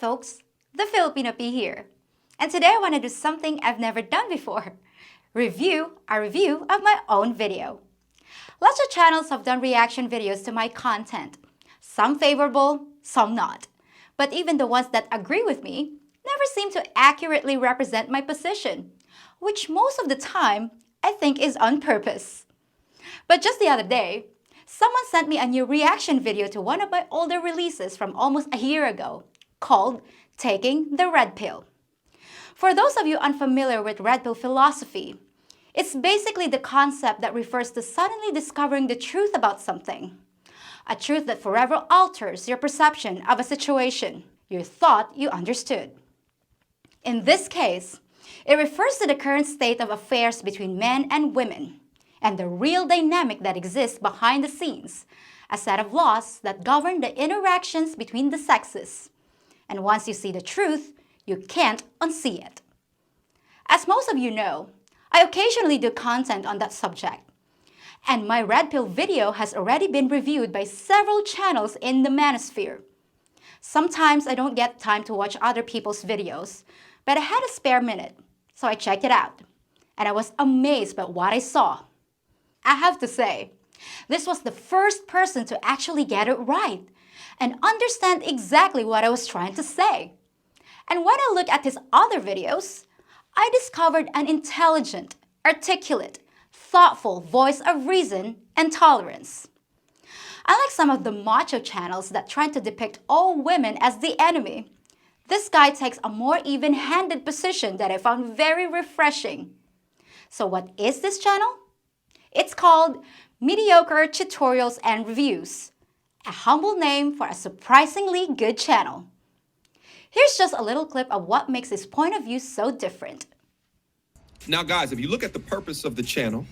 folks, the Filipina P here. And today I want to do something I've never done before. A review of my own video. Lots of channels have done reaction videos to my content. Some favorable, some not. But even the ones that agree with me never seem to accurately represent my position, which most of the time I think is on purpose. But just the other day, someone sent me a new reaction video to one of my older releases from almost a year ago, called Taking the Red Pill. For those of you unfamiliar with Red Pill philosophy, it's basically the concept that refers to suddenly discovering the truth about something. A truth that forever alters your perception of a situation you thought you understood. In this case, it refers to the current state of affairs between men and women, and the real dynamic that exists behind the scenes, a set of laws that govern the interactions between the sexes. And once you see the truth, you can't unsee it. As most of you know, I occasionally do content on that subject, and my Red Pill video has already been reviewed by several channels in the manosphere. Sometimes I don't get time to watch other people's videos, but I had a spare minute, so I checked it out, and I was amazed by what I saw. I have to say, this was the first person to actually get it right and understand exactly what I was trying to say. And when I look at his other videos, I discovered an intelligent, articulate, thoughtful voice of reason and tolerance. Unlike some of the macho channels that try to depict all women as the enemy, this guy takes a more even-handed position that I found very refreshing. So what is this channel? It's called Mediocre Tutorials and Reviews, a humble name for a surprisingly good channel. Here's just a little clip of what makes his point of view so different. Now, guys, if you look at the purpose of the channel,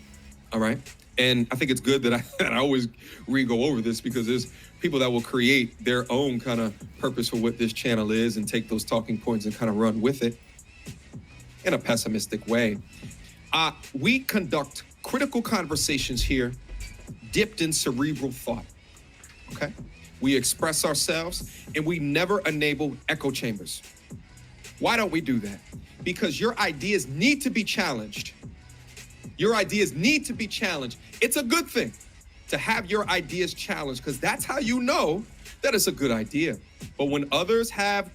all right, and I think it's good that I always re-go over this because there's people that will create their own kind of purpose for what this channel is and take those talking points and kind of run with it in a pessimistic way. We conduct critical conversations here dipped in cerebral thought, okay? We express ourselves and we never enable echo chambers. Why don't we do that? Because your ideas need to be challenged. Your ideas need to be challenged. It's a good thing to have your ideas challenged because that's how you know that it's a good idea. But when others have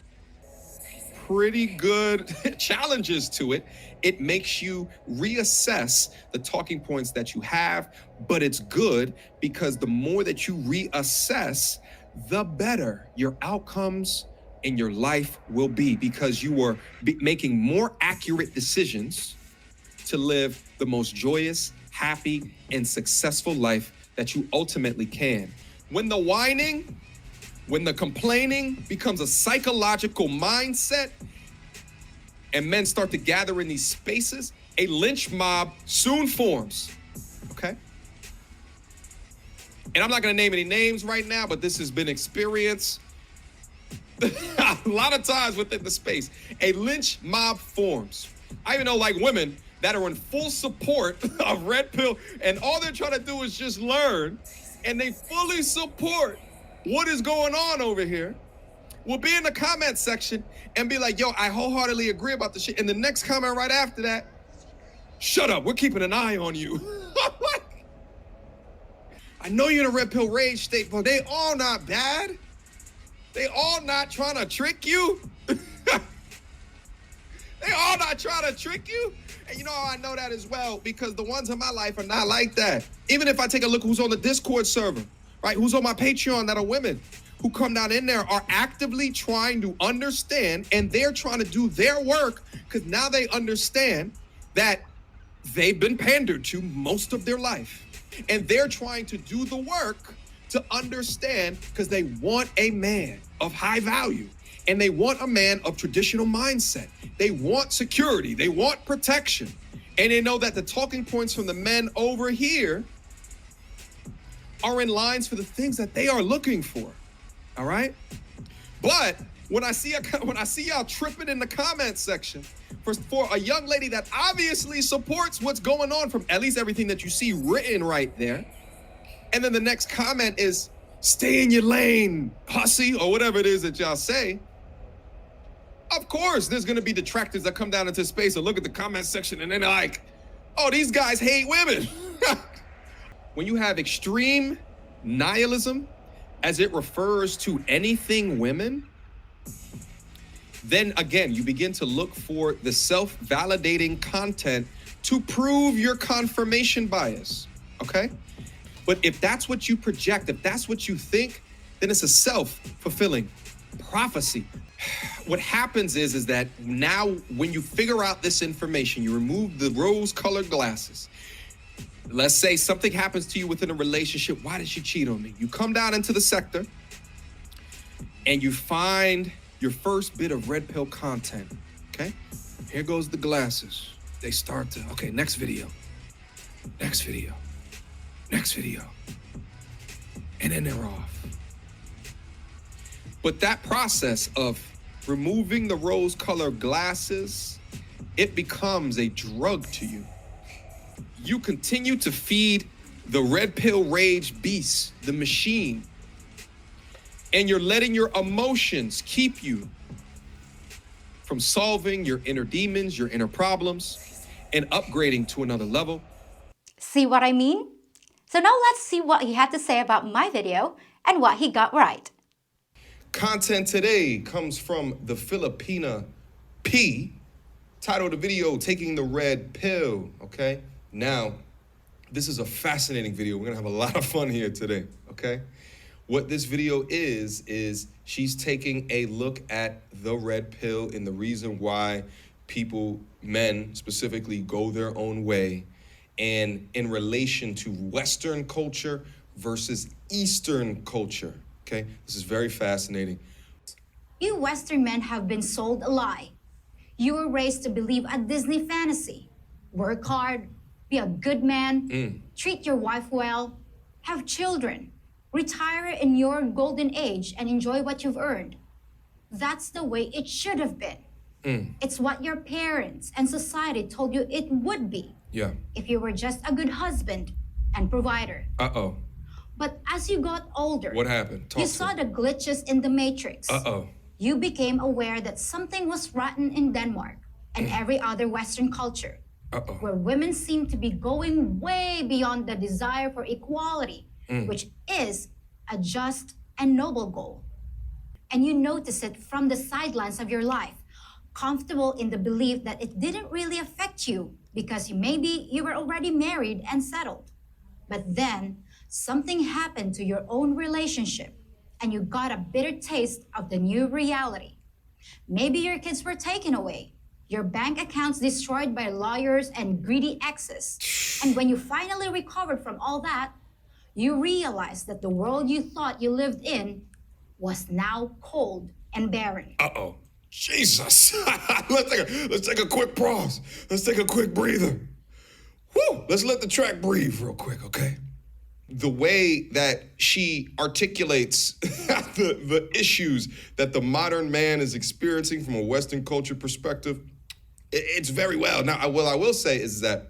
pretty good challenges to it, it makes you reassess the talking points that you have, but it's good because the more that you reassess, the better your outcomes in your life will be because you are making more accurate decisions to live the most joyous, happy, and successful life that you ultimately can. When the whining, when the complaining becomes a psychological mindset and men start to gather in these spaces, a lynch mob soon forms, okay? And I'm not gonna name any names right now, but this has been experienced a lot of times within the space. A lynch mob forms. I even know like women that are in full support of Red Pill and all they're trying to do is just learn and they fully support what is going on over here will be in the comment section and be like, yo, I wholeheartedly agree about the shit. And the next comment right after that, shut up, we're keeping an eye on you. I know you're in a Red Pill rage state, but they all not bad. They all not trying to trick you. They all not trying to trick you. And you know how I know that as well? Because the ones in my life are not like that. Even if I take a look who's on the Discord server, right? Who's on my Patreon that are women who come down in there are actively trying to understand and they're trying to do their work because now they understand that they've been pandered to most of their life. And they're trying to do the work to understand because they want a man of high value and they want a man of traditional mindset. They want security, they want protection. And they know that the talking points from the men over here are in lines for the things that they are looking for, all right? But when I see y'all tripping in the comment section for a young lady that obviously supports what's going on from at least everything that you see written right there, and then the next comment is, stay in your lane, hussy, or whatever it is that y'all say, Of course, there's gonna be detractors that come down into space and look at the comment section and then they're like, oh, these guys hate women. When you have extreme nihilism as it refers to anything women, then again, you begin to look for the self-validating content to prove your confirmation bias, okay? But if that's what you project, if that's what you think, then it's a self-fulfilling prophecy. What happens is that now when you figure out this information, you remove the rose-colored glasses. Let's say something happens to you within a relationship. Why did she cheat on me? You come down into the sector and you find your first bit of red pill content, okay? Here goes the glasses. They start to, okay, next video, next video, next video. And then they're off. But that process of removing the rose-colored glasses, it becomes a drug to you. You continue to feed the red pill rage beast, the machine, and you're letting your emotions keep you from solving your inner demons, your inner problems, and upgrading to another level. See what I mean? So now let's see what he had to say about my video and what he got right. Content today comes from the Filipina P. Title of the video, Taking the Red Pill, okay? Now, this is a fascinating video. We're gonna have a lot of fun here today, okay? What this video is she's taking a look at the red pill and the reason why people, men specifically, go their own way, and in relation to Western culture versus Eastern culture, okay? This is very fascinating. You Western men have been sold a lie. You were raised to believe a Disney fantasy. Work hard, be a good man, treat your wife well, have children, retire in your golden age and enjoy what you've earned. That's the way it should have been. It's what your parents and society told you it would be. Yeah. If you were just a good husband and provider. Uh-oh. But as you got older, What happened? Talk you to saw me. the glitches in the matrix. Uh-oh. You became aware that something was rotten in Denmark and every other Western culture, Uh-oh. where women seem to be going way beyond the desire for equality, which is a just and noble goal. And you notice it from the sidelines of your life, comfortable in the belief that it didn't really affect you because maybe you were already married and settled. But then something happened to your own relationship and you got a bitter taste of the new reality. Maybe your kids were taken away, your bank accounts destroyed by lawyers and greedy exes. And when you finally recovered from all that, you realized that the world you thought you lived in was now cold and barren. Uh-oh. Jesus. Let's take a quick pause. Let's take a quick breather. Whew. Let's let the track breathe real quick, okay? The way that she articulates the issues that the modern man is experiencing from a Western culture perspective, it's very well. Now, what I will say is that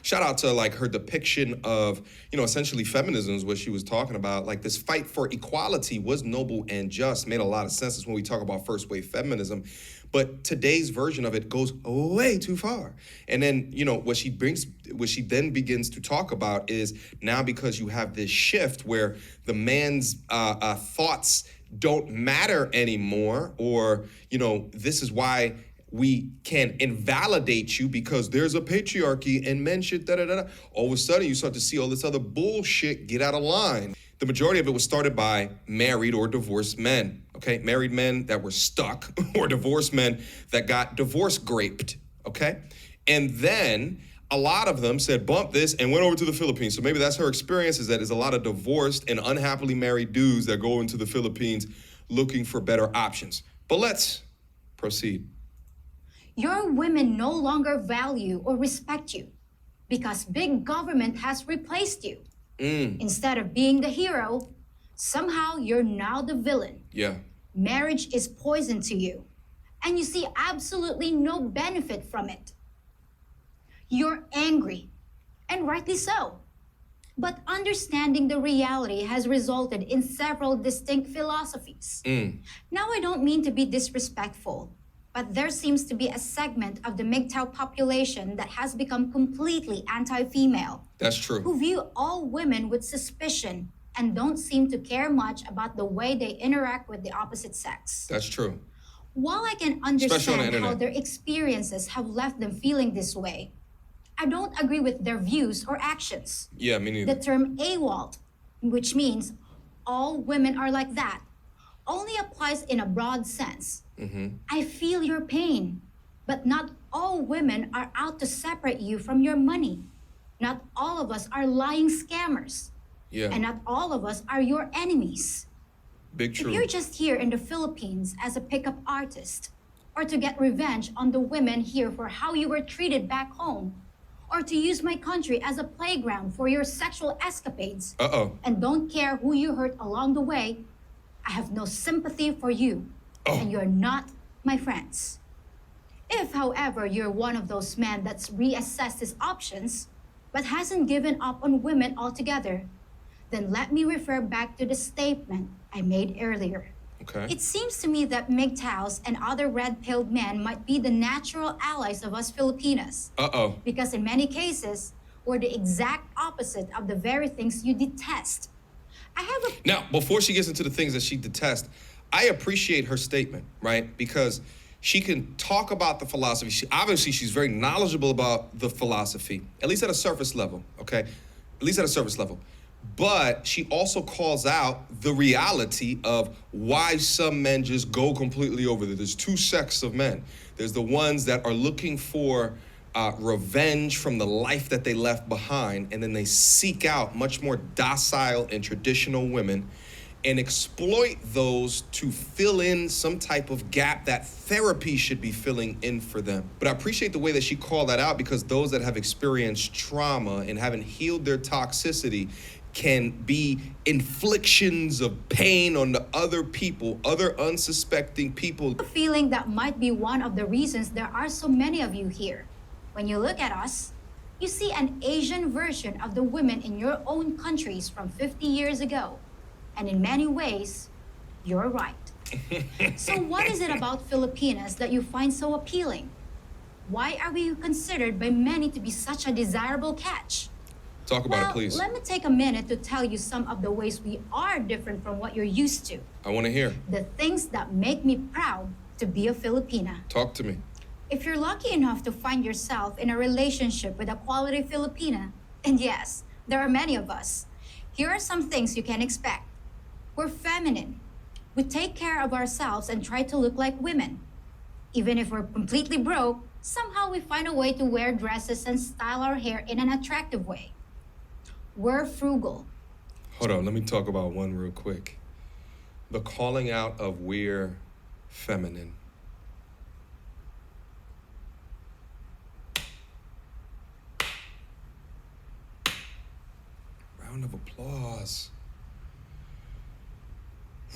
shout out to like her depiction of, essentially feminism is what she was talking about. Like this fight for equality was noble and just, made a lot of sense when we talk about first wave feminism. But today's version of it goes way too far. And then, what she then begins to talk about is now because you have this shift where the man's thoughts don't matter anymore, or, this is why we can invalidate you because there's a patriarchy and men shit, da-da-da-da. All of a sudden, you start to see all this other bullshit get out of line. The majority of it was started by married or divorced men, okay? Married men that were stuck or divorced men that got divorce graped, okay? And then a lot of them said, bump this, and went over to the Philippines. So maybe that's her experience, is that there's a lot of divorced and unhappily married dudes that go into the Philippines looking for better options. But let's proceed. Your women no longer value or respect you because big government has replaced you. Instead of being the hero, somehow you're now the villain. Yeah. Marriage is poison to you, and you see absolutely no benefit from it. You're angry, and rightly so. But understanding the reality has resulted in several distinct philosophies. Now, I don't mean to be disrespectful, But there seems to be a segment of the MGTOW population that has become completely anti-female, That's true. who view all women with suspicion and don't seem to care much about the way they interact with the opposite sex. That's true. While I can Especially on the understand how internet. their experiences have left them feeling this way, I don't agree with their views or actions. Yeah, me neither. The term AWOL, which means all women are like that, only applies in a broad sense. I feel your pain, but not all women are out to separate you from your money. Not all of us are lying scammers. Yeah. And not all of us are your enemies. Big If true. you're just here in the Philippines as a pickup artist, or to get revenge on the women here for how you were treated back home, or to use my country as a playground for your sexual escapades, and don't care who you hurt along the way, I have no sympathy for you, and you're not my friends. If, however, you're one of those men that's reassessed his options, but hasn't given up on women altogether, then let me refer back to the statement I made earlier. Okay. It seems to me that MGTOWs and other red-pilled men might be the natural allies of us Filipinas. Because in many cases, we're the exact opposite of the very things you detest. I have a... Now, before she gets into the things that she detests, I appreciate her statement, right? Because she can talk about the philosophy. Obviously, she's very knowledgeable about the philosophy, at least at a surface level, okay? At least at a surface level. But she also calls out the reality of why some men just go completely over there. There's two sects of men. There's the ones that are looking for revenge from the life that they left behind, and then they seek out much more docile and traditional women and exploit those to fill in some type of gap that therapy should be filling in for them. But I appreciate the way that she called that out, because those that have experienced trauma and haven't healed their toxicity can be inflictions of pain on the other people, other unsuspecting people. A feeling that might be one of the reasons there are so many of you here. When you look at us, you see an Asian version of the women in your own countries from 50 years ago. And in many ways, you're right. So what is it about Filipinas that you find so appealing? Why are we considered by many to be such a desirable catch? Talk about it, please. Let me take a minute to tell you some of the ways we are different from what you're used to. I want to hear. The things that make me proud to be a Filipina. Talk to me. If you're lucky enough to find yourself in a relationship with a quality Filipina, and yes, there are many of us, here are some things you can expect. We're feminine. We take care of ourselves and try to look like women. Even if we're completely broke, somehow we find a way to wear dresses and style our hair in an attractive way. We're frugal. Hold on, let me talk about one real quick. The calling out of we're feminine. Round of applause.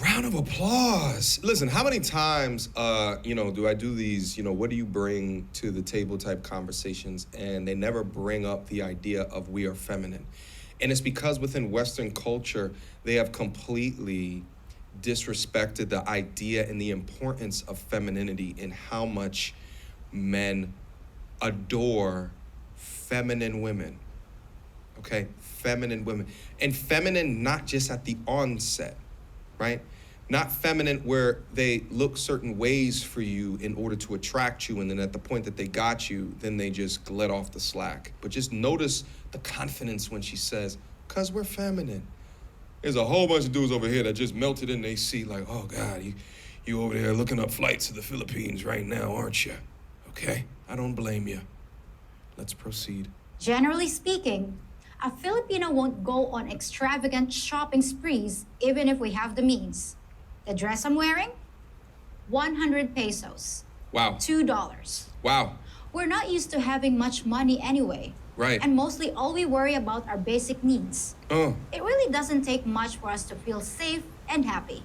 Round of applause. Listen, how many times, do I do these, what do you bring to the table type conversations, and they never bring up the idea of we are feminine. And it's because within Western culture, they have completely disrespected the idea and the importance of femininity and how much men adore feminine women. Okay, feminine women. And feminine not just at the onset, right? Not feminine where they look certain ways for you in order to attract you, and then at the point that they got you, then they just let off the slack. But just notice the confidence when she says, "'Cause we're feminine." There's a whole bunch of dudes over here that just melted in their seat like, "Oh God, you over there looking up flights to the Philippines right now, aren't you?" Okay, I don't blame you. Let's proceed. Generally speaking, a Filipino won't go on extravagant shopping sprees even if we have the means. The dress I'm wearing? 100 pesos. Wow. $2. Wow. We're not used to having much money anyway. Right. And mostly all we worry about are basic needs. Oh. It really doesn't take much for us to feel safe and happy.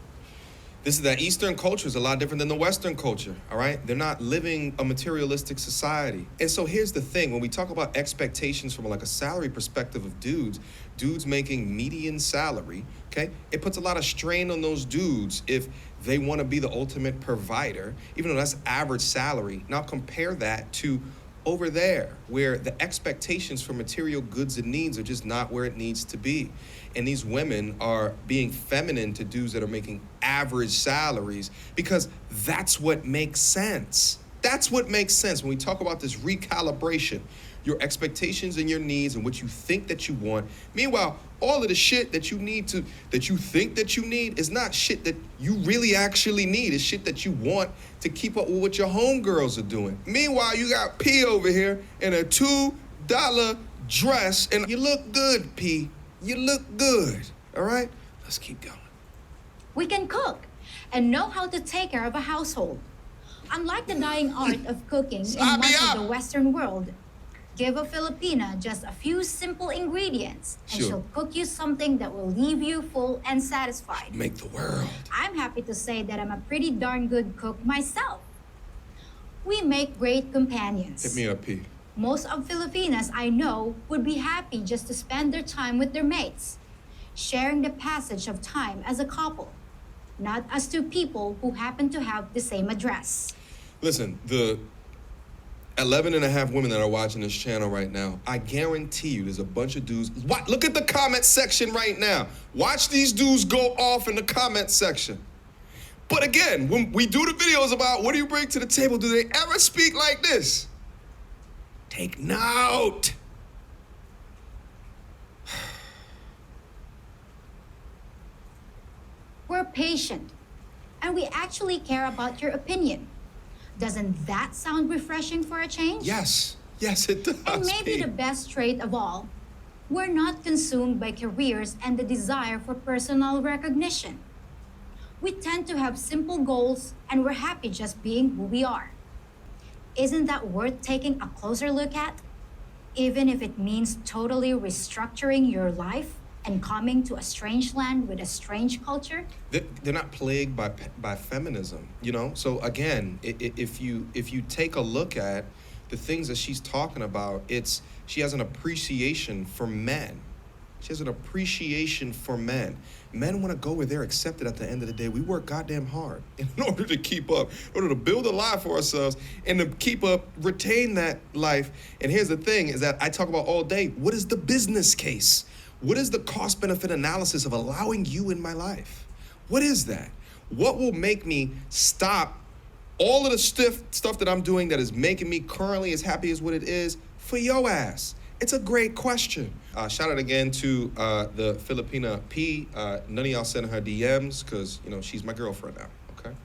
This is that Eastern culture is a lot different than the Western culture, all right? They're not living a materialistic society. And so here's the thing, when we talk about expectations from like a salary perspective of dudes making median salary, okay? It puts a lot of strain on those dudes if they want to be the ultimate provider, even though that's average salary. Now compare that to over there, where the expectations for material goods and needs are just not where it needs to be. And these women are being feminine to dudes that are making average salaries because that's what makes sense. That's what makes sense when we talk about this recalibration, your expectations and your needs and what you think that you want. Meanwhile, all of the shit that you need to, that you think that you need is not shit that you really actually need. It's shit that you want to keep up with what your homegirls are doing. Meanwhile, you got P over here in a $2 dress and you look good, P. You look good, all right? Let's keep going. We can cook and know how to take care of a household. Unlike the dying art of cooking in much of the Western world, give a Filipina just a few simple ingredients and she'll cook you something that will leave you full and satisfied. Make the world. I'm happy to say that I'm a pretty darn good cook myself. We make great companions. Hit me up, P. Most of Filipinas I know would be happy just to spend their time with their mates, sharing the passage of time as a couple, not as two people who happen to have the same address. Listen, the 11 and a half women that are watching this channel right now, I guarantee you there's a bunch of dudes. Look at the comment section right now. Watch these dudes go off in the comment section. But again, when we do the videos about what do you bring to the table, do they ever speak like this? Take note. We're patient, and we actually care about your opinion. Doesn't that sound refreshing for a change? Yes, it does. And maybe the best trait of all, we're not consumed by careers and the desire for personal recognition. We tend to have simple goals, and we're happy just being who we are. Isn't that worth taking a closer look at? Even if it means totally restructuring your life and coming to a strange land with a strange culture? They're not plagued by feminism, you know? So again, if you take a look at the things that she's talking about, she has an appreciation for men. She has an appreciation for men. Men want to go where they're accepted at the end of the day. We work goddamn hard in order to keep up, in order to build a life for ourselves and to keep up, retain that life. And here's the thing is that I talk about all day, what is the business case? What is the cost-benefit analysis of allowing you in my life? What is that? What will make me stop all of the stuff that I'm doing that is making me currently as happy as what it is for your ass? It's a great question. Shout out again to the Filipina P. None of y'all sending her DMs because, you know, she's my girlfriend now, okay?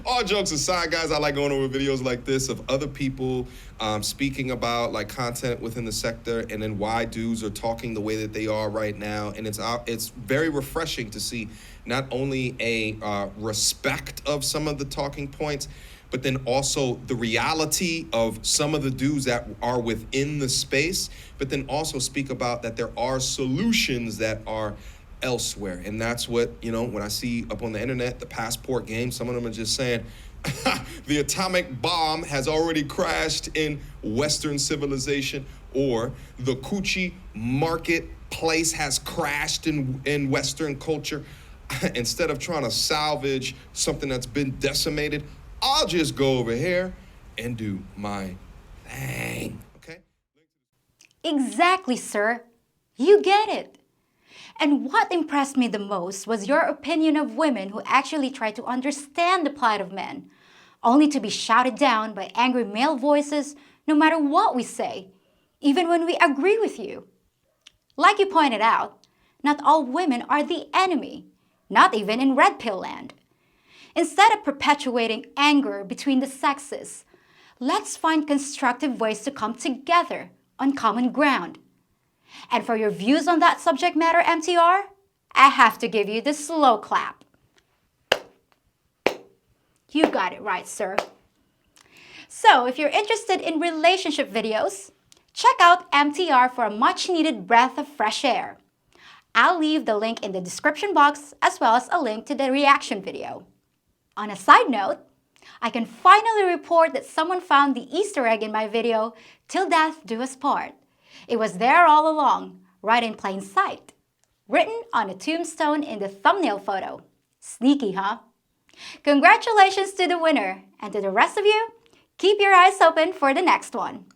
All jokes aside, guys, I like going over videos like this of other people speaking about like content within the sector and then why dudes are talking the way that they are right now. And it's very refreshing to see not only a respect of some of the talking points, but then also the reality of some of the dudes that are within the space, but then also speak about that there are solutions that are elsewhere. And that's what, you know, when I see up on the internet, the passport game, some of them are just saying, the atomic bomb has already crashed in Western civilization, or the coochie marketplace has crashed in Western culture. Instead of trying to salvage something that's been decimated, I'll just go over here and do my thing, okay? Exactly, sir. You get it. And what impressed me the most was your opinion of women who actually try to understand the plight of men, only to be shouted down by angry male voices no matter what we say, even when we agree with you. Like you pointed out, not all women are the enemy, not even in red pill land. Instead of perpetuating anger between the sexes, let's find constructive ways to come together on common ground. And for your views on that subject matter, MT&R, I have to give you the slow clap. You got it right, sir. So if you're interested in relationship videos, check out MT&R for a much-needed breath of fresh air. I'll leave the link in the description box as well as a link to the reaction video. On a side note, I can finally report that someone found the Easter egg in my video, "Till Death Do Us Part." It was there all along, right in plain sight, written on a tombstone in the thumbnail photo. Sneaky, huh? Congratulations to the winner, and to the rest of you, keep your eyes open for the next one.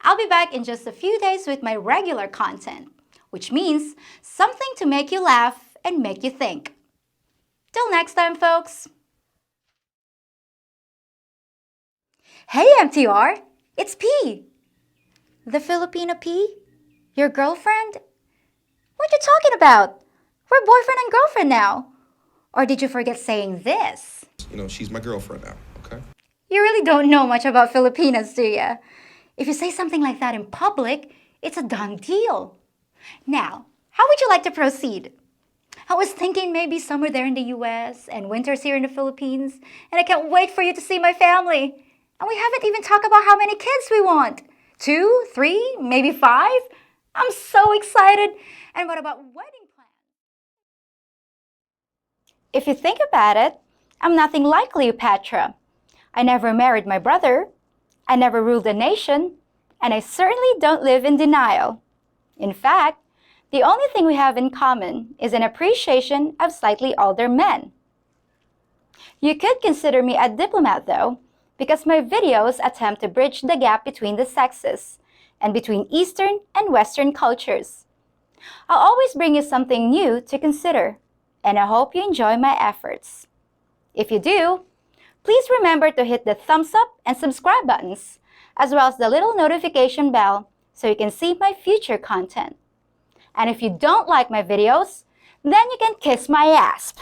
I'll be back in just a few days with my regular content, which means something to make you laugh and make you think. Till next time, folks. Hey, MT&R, it's P. The Filipina P? Your girlfriend? What you talking about? We're boyfriend and girlfriend now. Or did you forget saying this? You know, she's my girlfriend now, okay? You really don't know much about Filipinas, do you? If you say something like that in public, it's a done deal. Now, how would you like to proceed? I was thinking maybe summer there in the US and winters here in the Philippines, and I can't wait for you to see my family. And we haven't even talked about how many kids we want. 2, 3, maybe 5? I'm so excited. And what about wedding plans? If you think about it, I'm nothing like Cleopatra. I never married my brother. I never ruled a nation. And I certainly don't live in denial. In fact, the only thing we have in common is an appreciation of slightly older men. You could consider me a diplomat, though, because my videos attempt to bridge the gap between the sexes and between Eastern and Western cultures. I'll always bring you something new to consider, and I hope you enjoy my efforts. If you do, please remember to hit the thumbs up and subscribe buttons, as well as the little notification bell so you can see my future content. And if you don't like my videos, then you can kiss my ass.